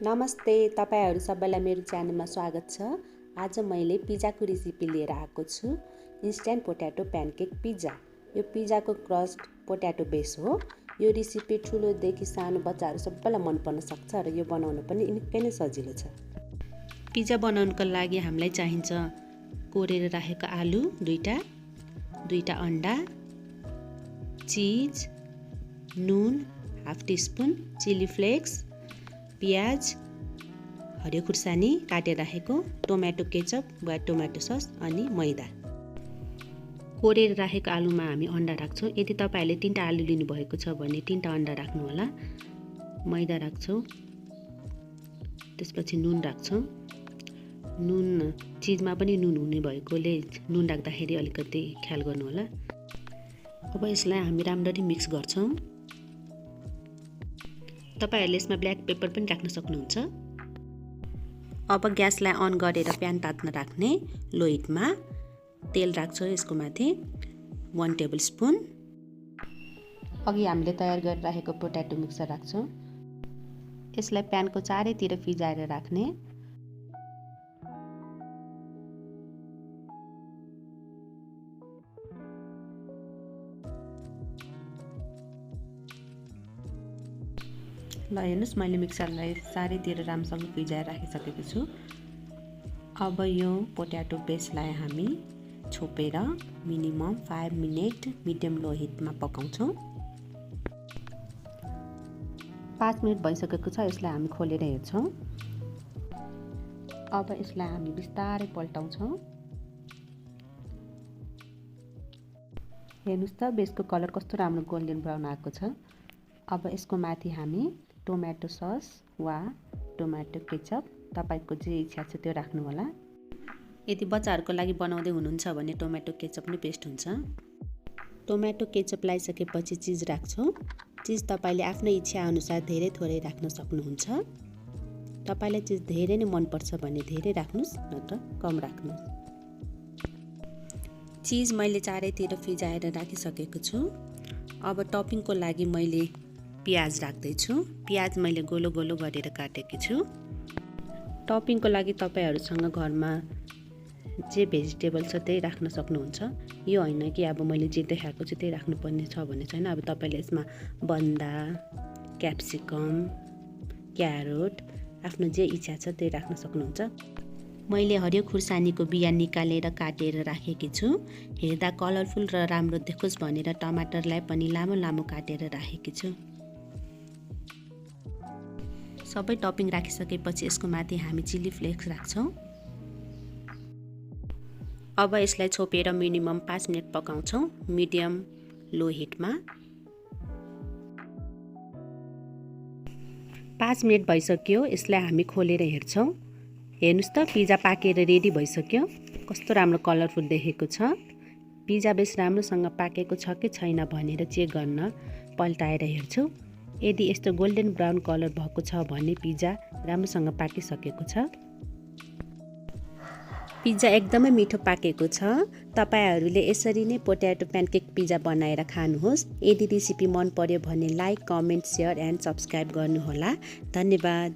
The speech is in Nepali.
नमस्ते, तपाईहरु सबैलाई मेरो च्यानलमा स्वागत छ। आज मैले पिज्जाको रेसिपी लिएर आएको छु। Instant potato pancake pizza. यो पिज्जाको क्रस्ट पोट्याटो बेस हो। यो रेसिपी ठुलोदेखि सानो बच्चाहरु सबैलाई मन पर्न सक्छ र यो बनाउन पनि निकै नै सजिलो छ। पिज्जा बनाउनको लागि हामीलाई चाहिन्छ कोरेर राखेको आलु दुईटा अन्डा, चीज, नुन हाफ टीस्पून, चिली फ्लेक्स, प्याज, हरियो खुर्सानी काटेर राखेको, टोमेटो केचप वा टोमेटो सस अनि मैदा। कोरेर राखेको आलुमा हामी अन्डा राख्छौं। यदि तपाईहरुले 3टा आलु लिनु भएको छ भने 3टा अन्डा राख्नु होला। मैदा राख्छौं। त्यसपछि नुन राख्छौं। नुन चीजमा पनि नुन हुने भएकोले नुन राख्दाखेरि अलिकति ख्याल गर्नु होला। अब यसलाई हामी राम्ररी मिक्स गर्छौं। तपाईहरुले यसमा ब्ल्याक पेपर पनि राख्न सक्नुहुन्छ। अब ग्यासलाई अन गरेर प्यान तात्न राख्ने। लो हिटमा तेल राख्छौं यसको माथि 1 टेबलस्पुन। अघि हामीले तयार गरेर राखेको पोट्याटो मिक्सर राख्छौं। यसलाई प्यानको चारैतिर फिजाएर राख्ने। ल हेर्नुस्, मैले मिक्सरलाई चारैतिर राम्रोसँग फिजाएर राखिसकेको छु। अब यो पोट्याटो बेसलाई हामी छोपेर मिनिमम 5 मिनेट मिडियम लो हिटमा पकाउँछौं। 5 मिनेट भइसकेको छ। यसलाई हामी खोलेर हेर्छौं। अब यसलाई हामी बिस्तारै पल्टाउँछौं। हेर्नुस् त बेसको कलर कस्तो राम्रो गोल्डन ब्राउन आएको छ। अब यसको माथि हामी टोमेटो सस वा टोमेटो केचप तपाईको जे इच्छा छ त्यो राख्नु होला। यदि बच्चाहरुको लागि बनाउँदै हुनुहुन्छ भने टोमेटो केचप नै बेस्ट हुन्छ। टोमेटो केचप लगाइसकेपछि चीज राख्छौं। चीज तपाईले आफ्नो इच्छा अनुसार धेरै थोरै राख्न सक्नुहुन्छ। तपाईलाई चीज धेरै नै मन पर्छ भने धेरै राख्नुस्, नत्र कम राख्नुस्। चीज मैले चारैतिर फिजाएर राखिसकेको छु। अब टपिङको लागि मैले प्याज राख्दै छु। प्याज मैले गोलो गोलो गरेर काटेकी छु। टपिङको लागि तपाईहरुसँग घरमा जे भेजिटेबल छ त्यही राख्न सक्नुहुन्छ। यो हैन कि अब मैले जे देखाएको छु त्यही राख्नुपर्ने छ भन्ने छैन। अब तपाईले यसमा बन्दा, क्याप्सिकम, क्यारोट आफ्नो जे इच्छा छ त्यही राख्न सक्नुहुन्छ। मैले हरियो खुर्सानीको बिया निकालेर काटेर राखेकी छु। हेर्दा कलरफुल र राम्रो देखोस् भनेर टमाटरलाई पनि लामो लामो काटेर राखेकी छु। सबै टपिङ राखिसकेपछि यसको माथि हामी चिली फ्लेक्स राख्छौं। अब यसलाई छोपेर मिनिमम 5 मिनेट पकाउँछौं मिडियम लो हिटमा। 5 मिनेट भइसक्यो। यसलाई हामी खोलेर हेर्छौं। हेर्नुस् त पिज्जा पाकेर रेडी भइसक्यो। कस्तो राम्रो कलरफुल देखेको छ। पिज्जा बेस राम्रोसँग पाकेको छ कि छैन भनेर चेक गर्न पल्टाएर हेर्छु। यदि यस्तो गोल्डन ब्राउन कलर भएको छ भने पिज्जा राम्रोसँग पाकिसकेको छ। पिज्जा एकदमै मिठो पाकेको छ। तपाईहरुले यसरी नै पोट्याटो प्यानकेक पिज्जा बनाएर खानुहोस्। यदि रेसिपी मन पर्यो भने like, comment, share and subscribe गर्नु होला। धन्यवाद।